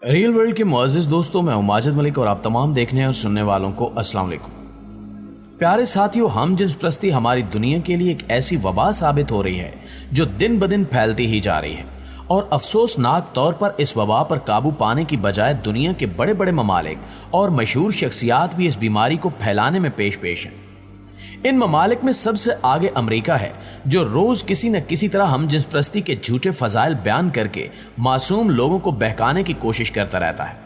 Real world के मुअज़्ज़िज़ दोस्तों, मैं हूं माजिद मलिक और आप तमाम देखने और सुनने वालों को अस्सलाम वालेकुम। प्यारे साथियों, हम जिन्स प्रस्ती हमारी दुनिया के लिए एक ऐसी वबा साबित हो रही है जो दिन ब दिन फैलती ही जा रही है और अफसोसनाक तौर पर इस वबा पर काबू पाने की बजाय दुनिया के बड़े बड़े ममालिक और मशहूर शख्सियात भी इस बीमारी को फैलाने में पेश हैं। इन ममालिक में सबसे आगे अमेरिका है, जो रोज किसी न किसी तरह हम जिन्स प्रस्ती के झूठे फजाइल बयान करके मासूम लोगों को बहकाने की कोशिश करता रहता है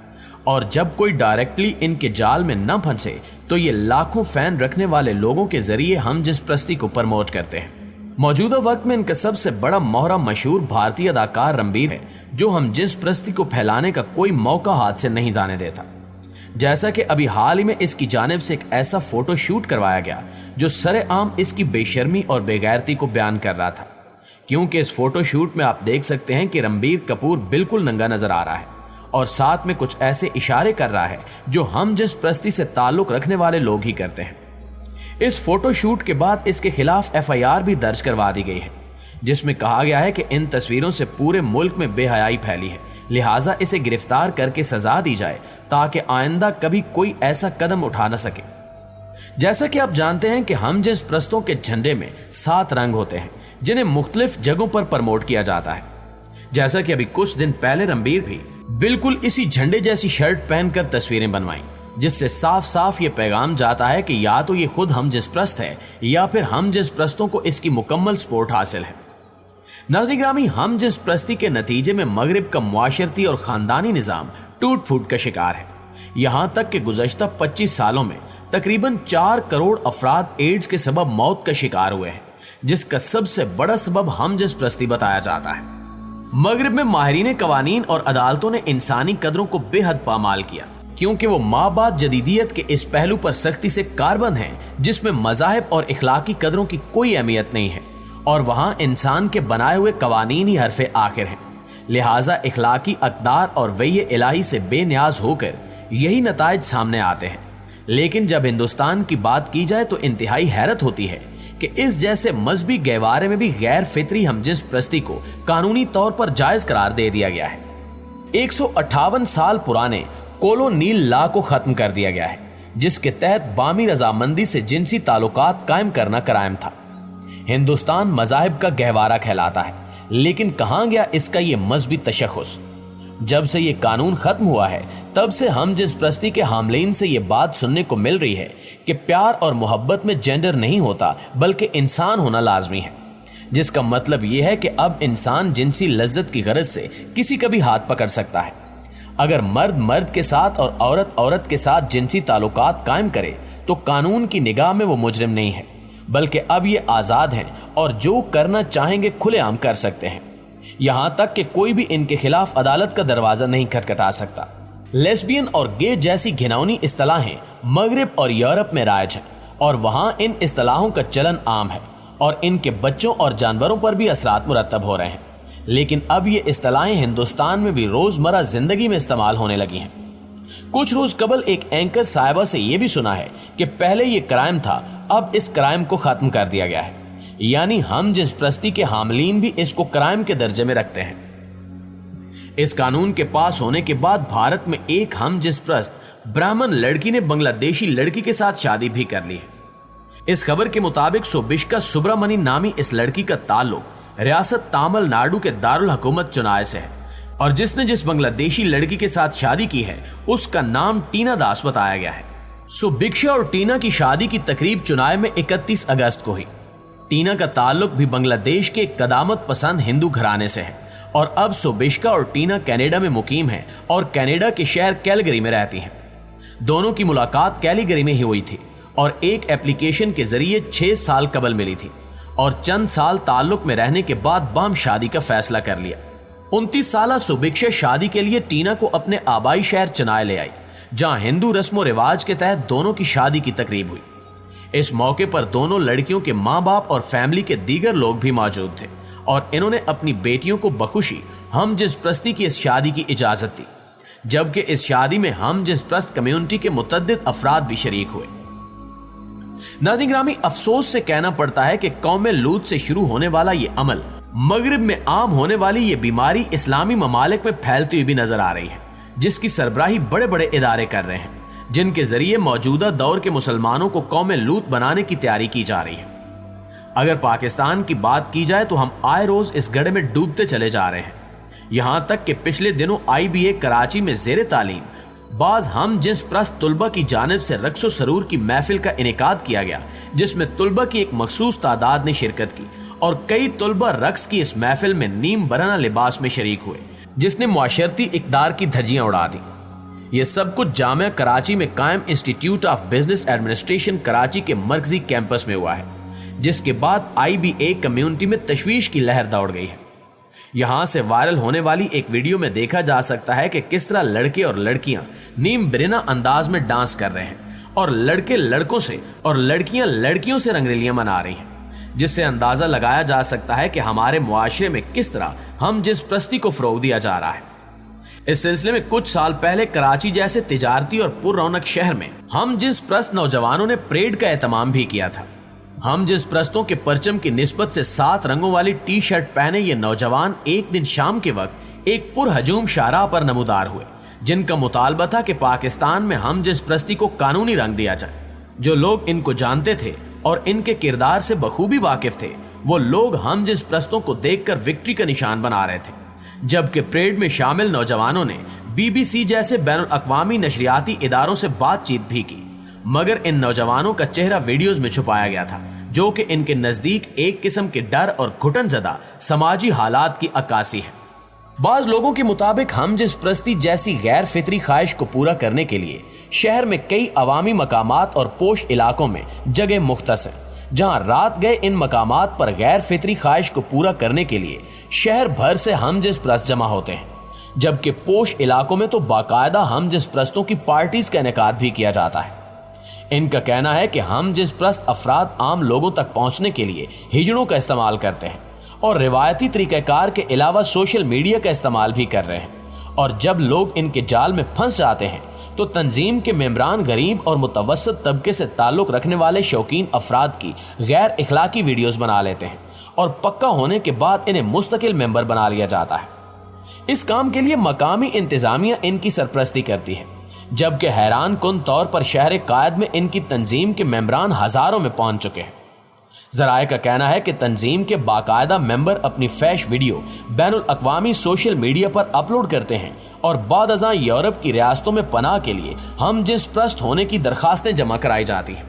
और जब कोई डायरेक्टली इनके जाल में न फंसे तो ये लाखों फैन रखने वाले लोगों के जरिए हम जिन्स प्रस्ती को प्रमोट करते हैं। मौजूदा वक्त में इनका सबसे बड़ा मोहरा मशहूर भारतीय अदाकार रणबीर है, जो हम जिन्स प्रस्ती को फैलाने का कोई मौका हाथ से नहीं जाने देता। जैसा कि अभी हाल ही में इसकी जानिब से एक ऐसा फोटो शूट करवाया गया जो सरेआम इसकी बेशर्मी और बेगैरती को बयान कर रहा था, क्योंकि इस फोटो शूट में आप देख सकते हैं कि रणबीर कपूर बिल्कुल नंगा नजर आ रहा है और साथ में कुछ ऐसे इशारे कर रहा है जो हम जिस प्रस्ती से ताल्लुक रखने वाले लोग ही करते हैं। इस फोटो शूट के बाद इसके खिलाफ FIR भी दर्ज करवा दी गई है, जिसमें कहा गया है कि इन तस्वीरों से पूरे मुल्क में बेहयाई फैली है, लिहाजा इसे गिरफ्तार करके सजा दी जाए ताकि आइंदा कभी कोई ऐसा कदम उठा न सके। जैसा कि आप जानते हैं कि हम जिस प्रस्तों के झंडे में 7 रंग होते हैं जिन्हें मुख्तलिफ जगहों पर प्रमोट किया जाता है। जैसा कि अभी कुछ दिन पहले रणबीर भी बिल्कुल इसी झंडे जैसी शर्ट पहनकर तस्वीरें बनवाई, जिससे साफ साफ ये पैगाम जाता है कि या तो ये खुद हम जिस प्रस्त है या फिर हम जिस प्रस्तों को इसकी मुकम्मल सपोर्ट हासिल है। नाज़रीन ग्रामी, हम जिस प्रस्ती के नतीजे में मगरिब का मुआशरती और खानदानी निज़ाम टूट फूट का शिकार है। यहां तक कि गुज़श्ता 25 सालों में तकरीबन 4 करोड़ अफराद एड्स के सबब मौत का शिकार हुए हैं, जिसका सबसे बड़ा सबब हम जिस प्रस्ती बताया जाता है। मगरिब में माहिरीन कवानीन और अदालतों ने इंसानी कदरों को बेहद पामाल किया, क्योंकि वो माबाद जदीदियत के इस पहलू पर सख्ती से कारबंद हैं जिसमें मज़ाहिब और इखलाकी कदरों की कोई अहमियत नहीं है और वहां इंसान के बनाए हुए कवानीन ही हरफे आखिर हैं। लिहाजा इखलाकी अक़दार और वही इलाही से बेनियाज होकर यही नताइज सामने आते हैं। लेकिन जब हिंदुस्तान की बात की जाए तो इंतहाई हैरत होती है कि इस जैसे मजहबी गहवारे में भी गैर फितरी हम जिस प्रस्ती को कानूनी तौर पर जायज करार दे दिया गया है। 158 साल पुराने कोलोनील लॉ को खत्म कर दिया गया है, जिसके तहत बामी रजामंदी से जिनसी ताल्लुकात कायम करना कराइम था। हिंदुस्तान मज़ाहिब का गहवारा कहलाता है, लेकिन कहां गया इसका ये मजहबी तशख़्ख़ुस। जब से ये कानून खत्म हुआ है तब से हम जिस प्रस्ती के हामलीन से ये बात सुनने को मिल रही है कि प्यार और मोहब्बत में जेंडर नहीं होता बल्कि इंसान होना लाजमी है, जिसका मतलब ये है कि अब इंसान जिनसी लज्जत की गरज से किसी का भी हाथ पकड़ सकता है। अगर मर्द मर्द के साथ और औरत औरत के साथ जिनसी ताल्लुकात कायम करे तो कानून की निगाह में वो मुजरिम नहीं है, बल्कि अब ये आज़ाद हैं और जो करना चाहेंगे खुलेआम कर सकते हैं। यहां तक कि कोई भी इनके खिलाफ अदालत का दरवाजा नहीं खटखटा सकता। लेस्बियन और गे जैसी घिनौनी इस्तिलाहें मगरिब और यूरोप में राइज हैं और वहां इन इस्तिलाहों का चलन आम है और इनके बच्चों और जानवरों पर भी असरात मुरतब हो रहे हैं। लेकिन अब ये इस्तिलाहें हिंदुस्तान में भी रोजमर्रा जिंदगी में इस्तेमाल होने लगी हैं। कुछ रोज कबल एक एंकर साहिबा से यह भी सुना है कि पहले ये क्राइम था, अब इस क्राइम को खत्म कर दिया गया है, यानी हम जिस प्रस्ती के हामलीन भी इसको क्राइम के दर्जे में रखते हैं। इस कानून के पास होने के बाद भारत में एक हम जिस प्रस्त ब्राह्मण लड़की ने बांग्लादेशी लड़की के साथ शादी भी कर ली है। इस खबर के मुताबिक सुबिश्का सुब्रमणी नामी इस लड़की का ताल्लुक रियासत तमिलनाडु के दारुल हुकूमत चुनाय से है और जिसने जिस बांग्लादेशी लड़की के साथ शादी की है उसका नाम टीना दास बताया गया है। सुबिक्षा और टीना की शादी की तकरीब चुनाय में 31 अगस्त को हुई। टीना का ताल्लुक भी बांग्लादेश के कदामत पसंद हिंदू घराने से है और अब सुबिश्का और टीना कनाडा में मुकीम हैं और कनाडा के शहर कैलगरी में रहती हैं। दोनों की मुलाकात कैलगरी में ही हुई थी और एक एप्लीकेशन के जरिए 6 साल कबल मिली थी और चंद साल ताल्लुक में रहने के बाद बाम शादी का फैसला कर लिया। 29 साल सुबिक्षा शादी के लिए टीना को अपने आबाई शहर चेन्नई ले आई, जहां हिंदू रस्मो रिवाज के तहत दोनों की शादी की तकरीब हुई। इस मौके पर दोनों लड़कियों के माँ बाप और फैमिली के दीगर लोग भी मौजूद थे और इन्होंने अपनी बेटियों को बखुशी हम जिस प्रस्ती की इस शादी की इजाजत दी, जबकि इस शादी में हम जिस प्रस्त कम्युनिटी के मुतअद्दिद अफराद भी शरीक हुए। नाज़रीन ग्रामी, अफसोस से कहना पड़ता है कि कौम लूत से शुरू होने वाला ये अमल मगरिब में आम होने वाली ये बीमारी इस्लामी ममालिक में फैलती हुई भी नजर आ रही है, जिसकी सरबराही बड़े बड़े इदारे कर रहे हैं, जिनके जरिए मौजूदा दौर के मुसलमानों को कौम लूत बनाने की तैयारी की जा रही है। अगर पाकिस्तान की बात की जाए तो हम आए रोज इस गड्ढे में डूबते चले जा रहे हैं। यहां तक कि पिछले दिनों IBA कराची में जेर तालीम बाज हम जिस प्रस्त तुलबा की जानिब से रक्सो सरूर की महफिल का इनेकाद किया गया, जिसमें तुलबा की एक मखसूस तादाद ने शिरकत की और कई तुलबा रक्स की इस महफिल में नीम बराना लिबास में शरीक हुए, जिसने मुआशरती इक़दार की धज्जियां उड़ा दी। ये सब कुछ जामिया कराची में कायम institute of business administration Karachi के मरकजी कैंपस में हुआ है, जिसके बाद IBA कम्युनिटी में तशवीश की लहर दौड़ गई है। यहां से वायरल होने वाली एक वीडियो में देखा जा सकता है कि किस तरह लड़के और लड़कियां नीम बिरना अंदाज में डांस कर रहे हैं और लड़के लड़कों से और लड़कियां लड़कियों से रंगरेलियां मना रही हैं, जिससे अंदाजा लगाया जा सकता है कि हमारे मुआशरे में किस तरह हम जिस प्रस्ती को फरोग दिया जा रहा है। इस सिलसिले में कुछ साल पहले कराची जैसे तिजारती और पुररौनक शहर में हम जिस प्रस्त नौजवानों ने परेड का एहतमाम भी किया था। हम जिस प्रस्तों के परचम की निस्बत से 7 रंगों वाली टी-शर्ट पहने ये नौजवान एक दिन शाम के वक्त एक पुरहजूम शाहराह पर नमूदार हुए, जिनका मुतालबा था कि पाकिस्तान में हम जिस प्रस्ती को कानूनी रंग दिया जाए। जो लोग इनको जानते थे और इनके किरदार से बखूबी वाकिफ थे, वो लोग हम जिस प्रस्तों को देखकर विक्ट्री का निशान बना रहे थे, जबकि परेड में शामिल नौजवानों ने BBC जैसे बैनुल अक़वामी नशरियाती इदारों से बातचीत भी की, मगर इन नौजवानों का चेहरा वीडियोस में छुपाया गया था, जो कि इनके नजदीक एक किस्म के डर और घुटनज़दा समाजी हालात की अक्कासी है। बाज लोगों के मुताबिक हम जिस प्रस्ती जैसी गैर फितरी ख्वाहिश को पूरा करने के लिए शहर में कई अवामी मकामात और पोश इलाकों में जगह मुख्तस है, जहां रात गए इन मकामात पर गैर फितरी ख्वाहिश को पूरा करने के लिए शहर भर से हम जिस प्रस्त जमा होते हैं, जबकि पोश इलाकों में तो बाकायदा हम जिस प्रस्तों की पार्टीज का इनेकाद भी किया जाता है। इनका कहना है कि हम जिस प्रस्त अफराद आम लोगों तक पहुंचने के लिए हिजड़ों का इस्तेमाल करते हैं और रिवायती तरीक़ाकार के अलावा सोशल मीडिया का इस्तेमाल भी कर रहे हैं, और जब लोग इनके जाल में फंस जाते हैं तो तंजीम के मेंबरान गरीब और मुतवस्सित तबके से ताल्लुक़ रखने वाले शौकीन अफराद की गैर इखलाकी वीडियोज़ बना लेते हैं और पक्का होने के बाद इन्हें मुस्तकिल मेंबर बना लिया जाता है। इस काम के लिए मकामी इंतज़ामिया इनकी सरपरस्ती करती है, जबकि हैरान कुन तौर पर शहर कायद में इनकी तंजीम के मेंबरान हजारों में पहुंच चुके हैं। ज़राए का कहना है कि तंजीम के बाकायदा मेंबर अपनी फैश वीडियो बैनुल अक़वामी सोशल मीडिया पर अपलोड करते हैं और बाद अज़ां यूरोप की रियासतों में पनाह के लिए हम जिस प्रस्त होने की दरखास्तें जमा कराई जाती हैं।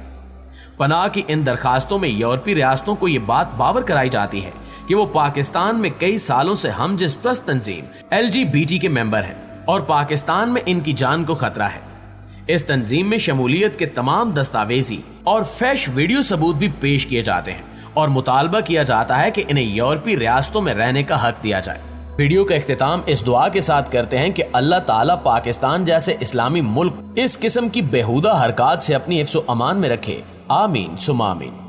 पनाह की इन दरखास्तों में यूरोपीय रियासतों को ये बात बावर कराई जाती है कि वो पाकिस्तान में कई सालों से हम जिस प्रस्त तंजीम LGBT के मेंबर हैं और पाकिस्तान में इनकी जान को खतरा है। इस तंजीम में शमूलियत के तमाम दस्तावेजी और फैश वीडियो सबूत भी पेश किए जाते हैं और मुतालबा किया जाता है कि इन्हें यूरोपीय रियासतों में रहने का हक दिया जाए। वीडियो का इख्तिताम इस दुआ के साथ करते हैं कि अल्लाह ताला पाकिस्तान जैसे इस्लामी मुल्क इस किस्म की बेहुदा हरकत से अपनी हिफ्ज़-ओ-अमान में रखे। आमीन सुमा आमीन।